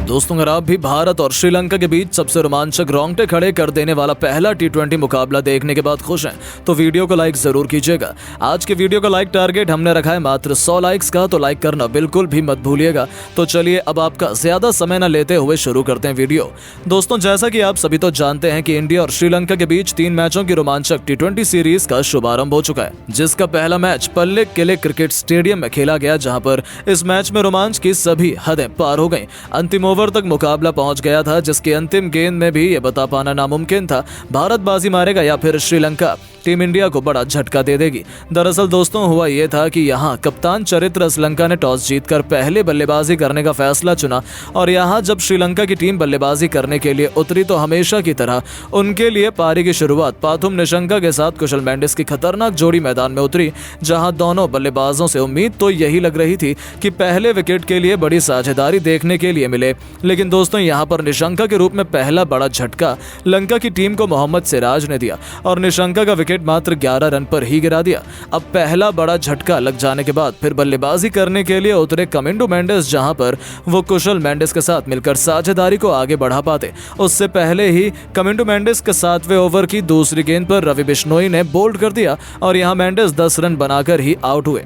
दोस्तों, अगर आप भी भारत और श्रीलंका के बीच सबसे रोमांचक रोंगटे खड़े कर देने वाला पहला टी20 मुकाबला देखने के बाद खुश हैं तो वीडियो को लाइक जरूर कीजिएगा। आज के वीडियो का लाइक टारगेट हमने रखा है मात्र 100 लाइक्स का, तो लाइक करना बिल्कुल भी मत भूलिएगा। तो चलिए अब आपका ज्यादा समय न लेते हुए शुरू करते हैं वीडियो। दोस्तों, जैसा कि आप सभी तो जानते हैं कि इंडिया और श्रीलंका के बीच 3 मैचों की रोमांचक टी20 सीरीज का शुभारंभ हो चुका है, जिसका पहला मैच पल्ले किले क्रिकेट स्टेडियम में खेला गया, जहां पर इस मैच में रोमांच की सभी हदें पार हो गई। अंतिम ओवर तक मुकाबला पहुंच गया था, जिसकी अंतिम गेंद में भी ये बता पाना नामुमकिन था भारत बाजी मारेगा या फिर श्रीलंका टीम इंडिया को बड़ा झटका दे देगी। दरअसल दोस्तों, हुआ ये था कि यहाँ कप्तान चरित्र श्रीलंका ने टॉस जीतकर पहले बल्लेबाजी करने का फैसला चुना और यहाँ जब श्रीलंका की टीम बल्लेबाजी करने के लिए उतरी तो हमेशा की तरह उनके लिए पारी की शुरुआत पाथुम निशंका के साथ कुशल मेंडिस की खतरनाक जोड़ी मैदान में उतरी, जहां दोनों बल्लेबाजों से उम्मीद तो यही लग रही थी कि पहले विकेट के लिए बड़ी साझेदारी देखने के लिए मिले। लेकिन दोस्तों, यहाँ पर निशंका के रूप में पहला बड़ा झटका लंका की टीम को मोहम्मद सिराज ने दिया और निशंका का विकेट मात्र 11 रन पर ही गिरा दिया। अब पहला बड़ा झटका लग जाने के बाद फिर बल्लेबाजी करने के लिए उतरे कमिंडो मेंडिस, जहां पर वो कुशल मेंडिस के साथ मिलकर साझेदारी को आगे बढ़ा पाते। उससे पहले ही कमिंडो मेंडिस के 7वें ओवर की दूसरी गेंद पर रवि बिश्नोई ने बोल्ड कर दिया और यहां मेंडिस 10 रन बनाकर ही आउट हुए।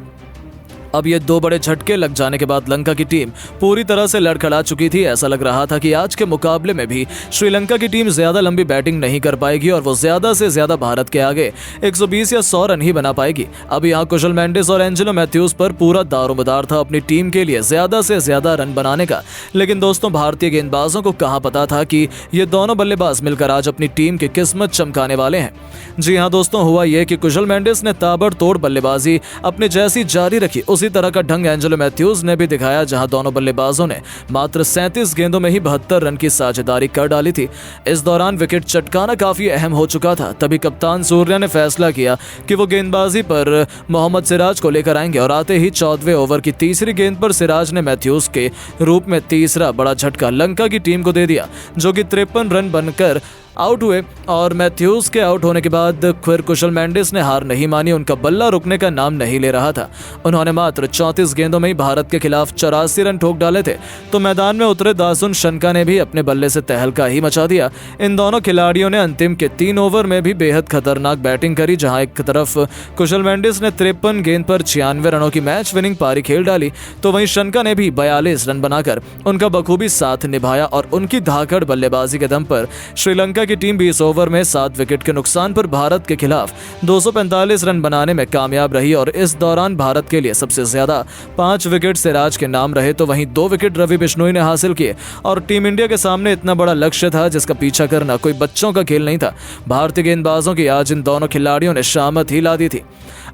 अब ये 2 बड़े झटके लग जाने के बाद लंका की टीम पूरी तरह से लड़खड़ा चुकी थी। ऐसा लग रहा था कि आज के मुकाबले में भी श्रीलंका की टीम ज्यादा लंबी बैटिंग नहीं कर पाएगी और वो ज्यादा से ज्यादा भारत के आगे 120 या 100 रन ही बना पाएगी। अब यहाँ कुशल मेंडिस और एंजेलो मैथ्यूज पर पूरा दारोमदार था अपनी टीम के लिए ज्यादा से ज्यादा रन बनाने का। लेकिन दोस्तों, भारतीय गेंदबाजों को कहाँ पता था कि ये दोनों बल्लेबाज मिलकर आज अपनी टीम की किस्मत चमकाने वाले हैं। जी हाँ दोस्तों, हुआ ये कि कुशल मेंडिस ने ताबड़तोड़ बल्लेबाजी अपने जैसी जारी रखी, उसी तरह का ढंग एंजेलो मैथ्यूज ने भी दिखाया, जहां दोनों बल्लेबाजों ने मात्र 37 गेंदों में ही 72 रन की साझेदारी कर डाली थी। इस दौरान विकेट चटकाना काफी अहम हो चुका था। तभी कप्तान सूर्या ने फैसला किया कि वो गेंदबाजी पर मोहम्मद सिराज को लेकर आएंगे और आते ही 14वें ओवर की तीसरी गेंद पर सिराज ने मैथ्यूज के रूप में तीसरा बड़ा झटका लंका की टीम को दे दिया, जो कि 53 रन बनकर आउट हुए। और मैथ्यूज के आउट होने के बाद फिर कुशल मेंडिस ने हार नहीं मानी। उनका बल्ला रुकने का नाम नहीं ले रहा था। उन्होंने मात्र 34 गेंदों में ही भारत के खिलाफ 84 रन ठोक डाले थे। तो मैदान में उतरे दासुन शनका ने भी अपने बल्ले से तहलका ही मचा दिया। इन दोनों खिलाड़ियों ने अंतिम के 3 ओवर में भी बेहद खतरनाक बैटिंग करी, जहां एक तरफ कुशल मेंडिस ने 53 गेंद पर 96 रनों की मैच विनिंग पारी खेल डाली, तो वहीं शनका ने भी 42 रन बनाकर उनका बखूबी साथ निभाया और उनकी धाकड़ बल्लेबाजी के दम पर श्रीलंका की टीम 20 ओवर में 7 विकेट के नुकसान पर भारत के खिलाफ 245 रन बनाने में कामयाब रही और इस दौरान भारत के लिए सबसे ज्यादा 5 विकेट सिराज के नाम रहे, तो वहीं 2 विकेट रवि बिश्नोई ने हासिल किए। और टीम इंडिया के सामने इतना बड़ा लक्ष्य था जिसका पीछा करना कोई बच्चों का खेल नहीं था। भारतीय गेंदबाजों की आज इन दोनों खिलाड़ियों ने शामत ही ला दी थी।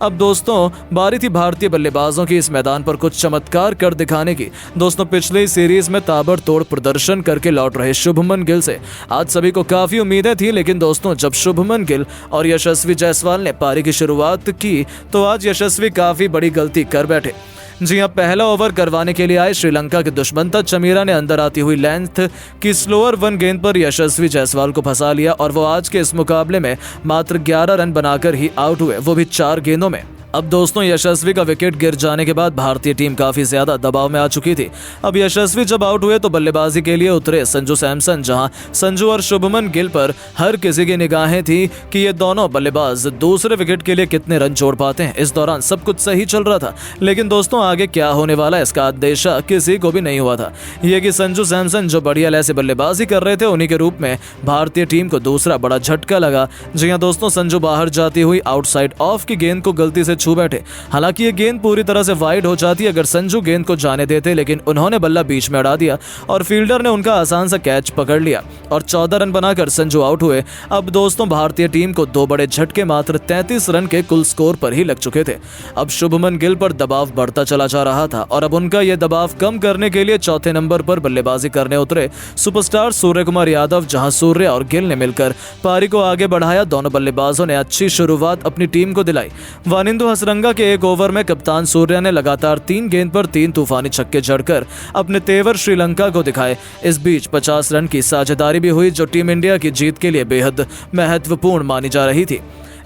अब दोस्तों, बारी थी भारतीय बल्लेबाजों की इस मैदान पर कुछ चमत्कार कर दिखाने की। दोस्तों, पिछले सीरीज में ताबड़तोड़ प्रदर्शन करके लौट रहे शुभमन गिल से आज सभी को काफी उम्मीदें थी। लेकिन दोस्तों, जब शुभमन गिल और यशस्वी जायसवाल ने पारी की शुरुआत की तो आज यशस्वी काफी बड़ी गलती कर बैठे। जी हाँ, पहला ओवर करवाने के लिए आए श्रीलंका के दुश्मन चमीरा ने अंदर आती हुई लेंथ की स्लोअर 1 गेंद पर यशस्वी जायसवाल को फंसा लिया और वो आज के इस मुकाबले में मात्र 11 रन बनाकर ही आउट हुए, वो भी 4 गेंदों में। अब दोस्तों, यशस्वी का विकेट गिर जाने के बाद भारतीय टीम काफी ज्यादा दबाव में आ चुकी थी। अब यशस्वी जब आउट हुए तो बल्लेबाजी के लिए उतरे संजू सैमसन, जहां संजू और शुभमन गिल पर हर किसी की निगाहें थी कि ये दोनों बल्लेबाज दूसरे विकेट के लिए कितने रन जोड़ पाते हैं। इस दौरान सब कुछ सही चल रहा था, लेकिन दोस्तों आगे क्या होने वाला है इसका अंदेशा किसी को भी नहीं हुआ था। ये कि संजू सैमसन जो बढ़िया लय से बल्लेबाजी कर रहे थे, उन्हीं के रूप में भारतीय टीम को दूसरा बड़ा झटका लगा। जी हाँ दोस्तों, संजू बाहर जाती हुई आउटसाइड ऑफ की गेंद को गलती से छू बैठे। हालांकि ये गेंद पूरी तरह से वाइड हो जाती अगर संजू गेंद को जाने देते, लेकिन उन्होंने बल्ला बीच में अड़ा दिया और फील्डर ने उनका आसान सा कैच पकड़ लिया और 14 रन बनाकर संजू आउट हुए। अब दोस्तों, भारतीय टीम को 2 बड़े झटके मात्र 33 रन के कुल स्कोर पर ही लग चुके थे। अब शुभमन गिल पर दबाव बढ़ता चला जा रहा था और अब उनका यह दबाव कम करने के लिए 4थे नंबर पर बल्लेबाजी करने उतरे सुपरस्टार सूर्य कुमार यादव, जहां सूर्य और गिल ने मिलकर पारी को आगे बढ़ाया। दोनों बल्लेबाजों ने अच्छी शुरुआत अपनी टीम को दिलाई। वानिंदु हसरंगा के 1 ओवर में कप्तान सूर्या ने लगातार 3 गेंद पर 3 तूफानी छक्के जड़कर अपने तेवर श्रीलंका को दिखाए। इस बीच 50 रन की साझेदारी भी हुई, जो टीम इंडिया की जीत के लिए बेहद महत्वपूर्ण मानी जा रही थी।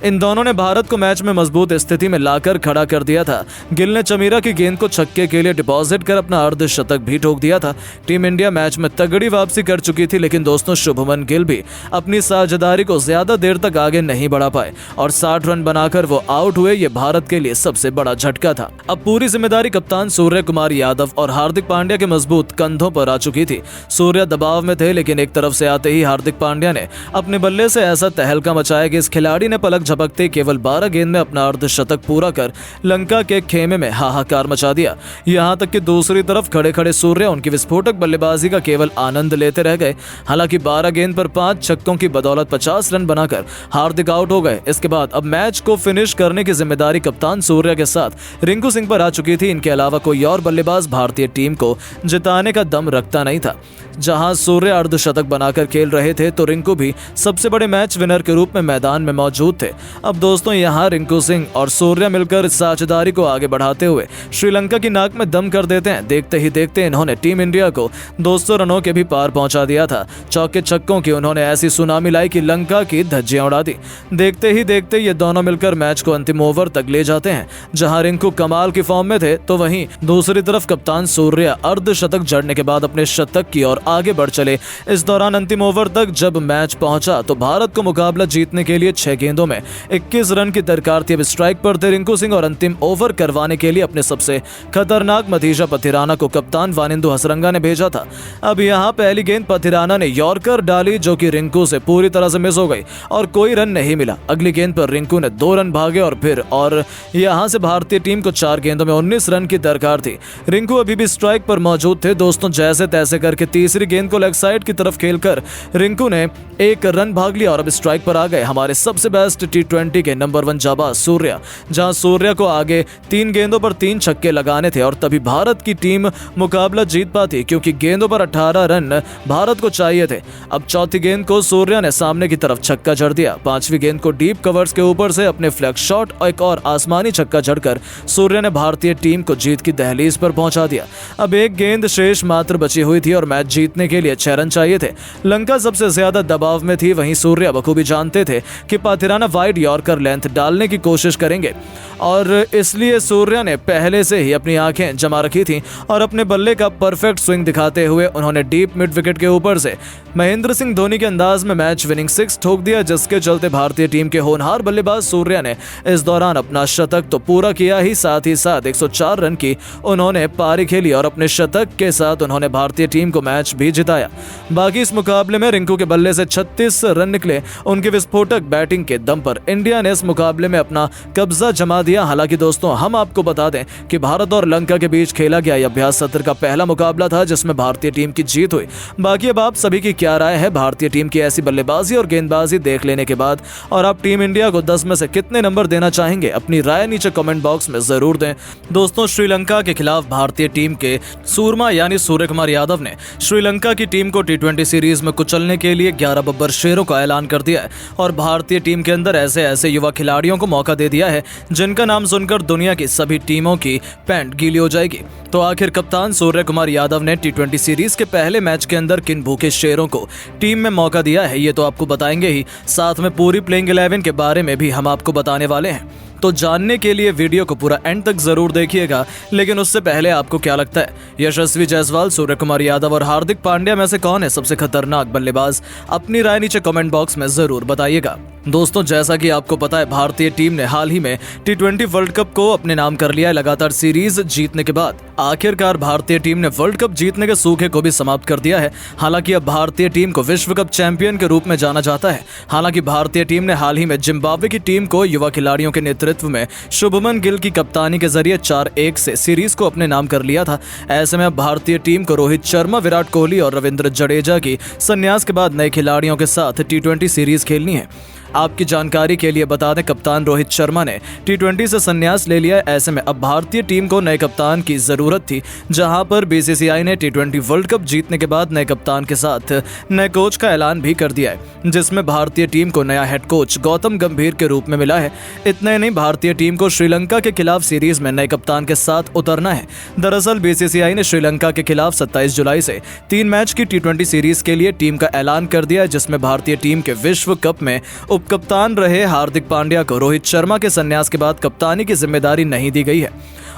इन दोनों ने भारत को मैच में मजबूत स्थिति में लाकर खड़ा कर दिया था। गिल ने चमीरा की गेंद को छक्के के लिए डिपॉजिट कर अपना अर्धशतक भी ठोक दिया था। टीम इंडिया मैच में तगड़ी वापसी कर चुकी थी, लेकिन दोस्तों शुभमन गिल भी अपनी साझेदारी को ज्यादा देर तक आगे नहीं बढ़ा पाए और 60 रन बनाकर वो आउट हुए। ये भारत के लिए सबसे बड़ा झटका था। अब पूरी जिम्मेदारी कप्तान सूर्य कुमार यादव और हार्दिक पांड्या के मजबूत कंधों पर आ चुकी थी। सूर्य दबाव में थे, लेकिन एक तरफ से आते ही हार्दिक पांड्या ने अपने बल्ले से ऐसा तहलका मचाया कि इस खिलाड़ी ने पलक झपकते केवल 12 गेंद में अपना अर्धशतक पूरा कर लंका के खेमे में हाहाकार मचा दिया। यहां तक कि दूसरी तरफ खड़े खड़े सूर्य उनकी विस्फोटक बल्लेबाजी का केवल आनंद लेते रह गए। हालांकि 12 गेंद पर 5 छक्कों की बदौलत 50 रन बनाकर हार्दिक आउट हो गए। इसके बाद अब मैच को फिनिश करने की जिम्मेदारी कप्तान सूर्य के साथ रिंकू सिंह पर आ चुकी थी। इनके अलावा कोई और बल्लेबाज भारतीय टीम को जिताने का दम रखता नहीं था। जहां सूर्य अर्धशतक बनाकर खेल रहे थे तो रिंकू भी सबसे बड़े मैच विनर के रूप में मैदान में मौजूद थे। अब दोस्तों यहां रिंकू सिंह और सूर्य मिलकर साझेदारी को आगे बढ़ाते हुए श्रीलंका की नाक में दम कर देते हैं। देखते ही देखते इन्होंने टीम इंडिया को 200 रनों के भी पार पहुंचा दिया था। चौके छक्कों की उन्होंने ऐसी सुनामी लाई कि लंका की धज्जियां उड़ा दी। देखते ही देखते ये दोनों मिलकर मैच को अंतिम ओवर तक ले जाते हैं। जहां रिंकू कमाल की फॉर्म में थे तो वहीं दूसरी तरफ कप्तान सूर्य अर्धशतक जड़ने के बाद अपने शतक की ओर आगे बढ़ चले। इस दौरान अंतिम ओवर तक जब मैच पहुंचा तो भारत को मुकाबला जीतने के लिए 6 गेंदों में 21 रन की दरकार थी। अब स्ट्राइक पर थे रिंकू सिंह और अंतिम ओवर करवाने के लिए अपने सबसे खतरनाक मतीजा पथिराना को कप्तान वानिंदु हसरंगा ने भेजा था। अब यहां पहली गेंद पथिराना ने यॉर्कर डाली जो कि रिंकू से पूरी तरह से मिस हो गई और कोई रन नहीं मिला। अगली गेंद पर रिंकू ने 2 रन भागे और यहां से भारतीय टीम को 4 गेंदों में 19 रन की दरकार थी। रिंकू अभी भी स्ट्राइक पर मौजूद थे। दोस्तों जैसे तैसे करके तीसरी गेंद को लेग साइड की तरफ खेलकर रिंकू ने 1 रन भाग लिया और अब स्ट्राइक पर आ गए हमारे सबसे बेस्ट T20 के नंबर 1 जाबाज सूर्य। जहां सूर्य को आगे 3 गेंदों पर 3 छक्के लगाने थे और तभी भारत की टीम मुकाबला जीत पाती, क्योंकि गेंदों पर 18 रन भारत को चाहिए थे। अब चौथी गेंद को सूर्य ने सामने की तरफ छक्का जड़ दिया। 5वीं गेंद को डीप कवर्स के ऊपर से अपने फ्लैग शॉट और एक और आसमानी छक्का जड़कर सूर्य ने भारतीय टीम को जीत की दहलीज पर पहुंचा दिया। अब 1 गेंद शेष मात्र बची हुई थी और मैच जीतने के लिए 6 रन चाहिए थे। लंका सबसे ज्यादा दबाव में थी। वहीं सूर्य बखूबी जानते थे कि पथिराना वाइड यॉर्कर लेंथ डालने की कोशिश करेंगे और इसलिए सूर्य ने पहले से ही अपनी आंखें जमा रखी थी और अपने बल्ले का परफेक्ट स्विंग दिखाते हुए उन्होंने डीप मिड विकेट के ऊपर से महेंद्र सिंह धोनी के अंदाज में मैच विनिंग 6 ठोक दिया, जिसके चलते भारतीय टीम के होनहार बल्लेबाज सूर्य ने इस दौरान अपना शतक तो पूरा किया ही साथ 104 रन की उन्होंने पारी खेली और अपने शतक के साथ उन्होंने भारतीय टीम को मैच भी जिताया। बाकी इस मुकाबले में रिंकू के बल्ले से 36 रन निकले। उनके विस्फोटक बैटिंग के दम पर इंडिया ने इस मुकाबले में अपना कब्जा जमा दिया। हालांकि दोस्तों हम आपको बता दें कि भारत और लंका के बीच खेला गया यह अभ्यास सत्र का पहला मुकाबला था जिसमें भारतीय टीम की जीत हुई। बाकी अब आप सभी की क्या राय है भारतीय टीम की ऐसी बल्लेबाजी और गेंदबाजी देख लेने के बाद, और आप टीम इंडिया को 10 में से कितने नंबर देना चाहेंगे? अपनी राय नीचे कमेंट बॉक्स में जरूर दें। दोस्तों श्रीलंका के खिलाफ भारतीय टीम के सूरमा यानी सूर्य कुमार यादव ने श्रीलंका की टीम को T20 सीरीज में कुचलने के लिए 11 बब्बर शेरों का ऐलान कर दिया है और भारतीय टीम के अंदर ऐसे युवा खिलाड़ियों को मौका दे दिया है जिनका नाम सुनकर दुनिया की सभी टीमों की पैंट गीली हो जाएगी। तो आखिर कप्तान सूर्य कुमार यादव ने T20 सीरीज के पहले मैच के अंदर किन भूखे शेरों को टीम में मौका दिया है ये तो आपको बताएंगे ही, साथ में पूरी प्लेइंग 11 के बारे में भी हम आपको बताने वाले हैं। तो जानने के लिए वीडियो को पूरा एंड तक जरूर देखिएगा। लेकिन उससे पहले आपको क्या लगता है यशस्वी जायसवाल, सूर्य कुमार यादव और हार्दिक पांड्या में से कौन है सबसे खतरनाक बल्लेबाज? अपनी राय नीचे कमेंट बॉक्स में जरूर बताइएगा। दोस्तों जैसा कि आपको पता है भारतीय टीम ने हाल ही में T20 वर्ल्ड कप को अपने नाम कर लिया है। लगातार सीरीज जीतने के बाद आखिरकार भारतीय टीम ने वर्ल्ड कप जीतने के सूखे को भी समाप्त कर दिया है। हालांकि अब भारतीय टीम को विश्व कप चैंपियन के रूप में जाना जाता है। हालांकि भारतीय टीम ने हाल ही में जिम्बाब्वे की टीम को युवा खिलाड़ियों के नेतृत्व में शुभमन गिल की कप्तानी के जरिए 4-1 से सीरीज को अपने नाम कर लिया था। ऐसे में अब भारतीय टीम को रोहित शर्मा, विराट कोहली और रविंद्र जडेजा की संन्यास के बाद नए खिलाड़ियों के साथ T20 सीरीज खेलनी है। आपकी जानकारी के लिए बता दें कप्तान रोहित शर्मा ने T20 से संन्यास ले लिया है। ऐसे में अब भारतीय टीम को नए कप्तान की जरूरत थी, जहां पर BCCI ने T20 वर्ल्ड कप जीतने के बाद नए कप्तान के साथ नए कोच का ऐलान भी कर दिया है, जिसमें भारतीय टीम को नया हेड कोच गौतम गंभीर के रूप में मिला है। इतना ही नहीं, भारतीय टीम को श्रीलंका के खिलाफ सीरीज में नए कप्तान के साथ उतरना है। दरअसल BCCI ने श्रीलंका के खिलाफ 27 जुलाई से 3 मैच की T20 सीरीज के लिए टीम का ऐलान कर दिया है, जिसमें भारतीय टीम के विश्व कप में उपकप्तान रहे हार्दिक पांड्या को रोहित शर्मा के संन्यास के बाद कप्तानी की जिम्मेदारी नहीं दी गई है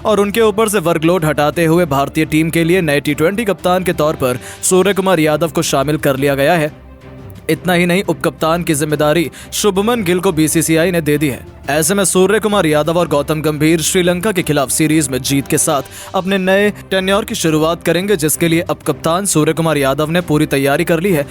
और उनके ऊपर से वर्कलोड हटाते हुए भारतीय टीम के लिए नए टी20 कप्तान के तौर पर सूर्यकुमार यादव को शामिल कर लिया गया है। इतना ही नहीं, उपकप्तान की जिम्मेदारी शुभमन गिल को बीसीसीआई ने दे दी है। ऐसे में सूर्यकुमार यादव और गौतम गंभीर श्रीलंका के खिलाफ सीरीज में जीत के साथ अपने नए टेन्योर की शुरुआत करेंगे, जिसके लिए अब कप्तान सूर्यकुमार यादव ने पूरी तैयारी कर ली है